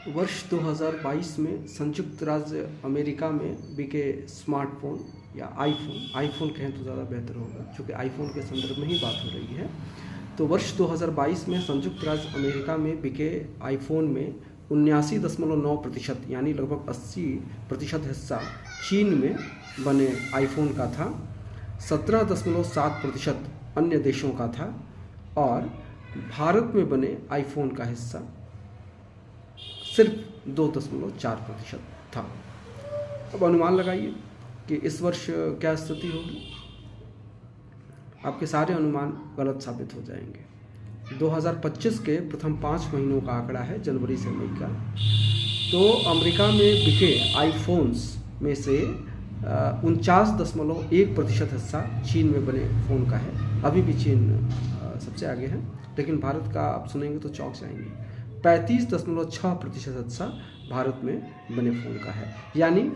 वर्ष 2022 में संयुक्त राज्य अमेरिका में बिके स्मार्टफोन या आईफोन कहें तो ज़्यादा बेहतर होगा, क्योंकि आईफोन के संदर्भ में ही बात हो रही है। तो वर्ष 2022 में संयुक्त राज्य अमेरिका में बिके आईफोन में 79.9% यानी लगभग 80% हिस्सा चीन में बने आईफोन का था, 17.7% अन्य देशों का था और भारत में बने आईफोन का हिस्सा सिर्फ 2.4% था। अब अनुमान लगाइए कि इस वर्ष क्या स्थिति होगी। आपके सारे अनुमान गलत साबित हो जाएंगे। 2025 के प्रथम 5 महीनों का आंकड़ा है, जनवरी से मई का। तो अमेरिका में बिके आईफोन्स में से 49.1% हिस्सा चीन में बने फ़ोन का है। अभी भी चीन सबसे आगे है, लेकिन भारत का आप सुनेंगे तो चौंक जाएंगे। 35.6% हिस्सा भारत में बने फ़ोन का है, यानी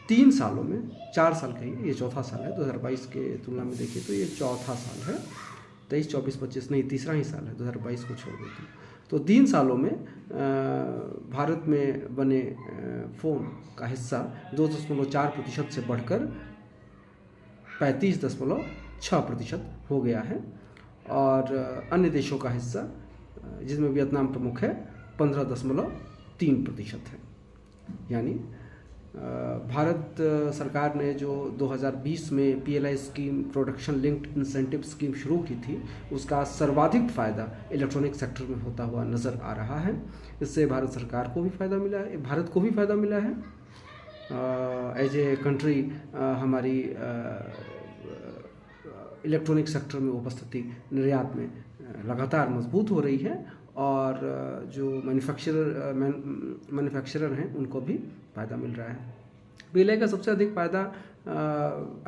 3 सालों में, 4 साल कहिए, ये चौथा साल है। 2022 के तुलना में देखिए तो ये चौथा साल है। 23, 24, 25 नहीं, तीसरा ही साल है, 2022 को छोड़ देते हैं। तो 3 सालों में भारत में बने फ़ोन का हिस्सा 2.4% से बढ़कर 35.6% हो गया है और अन्य देशों का हिस्सा, जिसमें वियतनाम प्रमुख है, 15.3% है। यानी भारत सरकार ने जो 2020 में PLI scheme, production linked incentive scheme शुरू की थी, उसका सर्वाधिक फ़ायदा इलेक्ट्रॉनिक सेक्टर में होता हुआ नज़र आ रहा है। इससे भारत सरकार को भी फ़ायदा मिला है, भारत को भी फ़ायदा मिला है। एज ए कंट्री हमारी इलेक्ट्रॉनिक सेक्टर में उपस्थिति निर्यात में लगातार मजबूत हो रही है और जो मैन्युफैक्चरर हैं उनको भी फ़ायदा मिल रहा है। PLI का सबसे अधिक फ़ायदा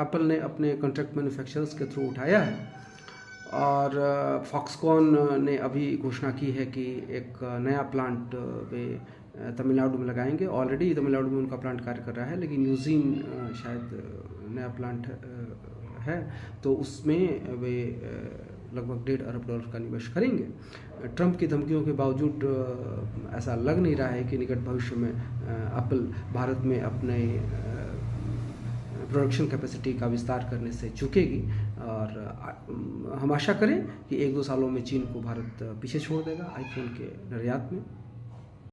एप्पल ने अपने कॉन्ट्रैक्ट मैन्युफैक्चरर्स के थ्रू उठाया है और फॉक्सकॉन ने अभी घोषणा की है कि एक नया प्लांट वे तमिलनाडु में लगाएंगे। ऑलरेडी तमिलनाडु में उनका प्लांट कार्य कर रहा है, लेकिन यूजिन शायद नया प्लांट है, तो उसमें वे लगभग $1.5 अरब का निवेश करेंगे। ट्रंप की धमकियों के बावजूद ऐसा लग नहीं रहा है कि निकट भविष्य में एप्पल भारत में अपने प्रोडक्शन कैपेसिटी का विस्तार करने से चूकेगी और हम आशा करें कि 1-2 सालों में चीन को भारत पीछे छोड़ देगा आईफोन के निर्यात में।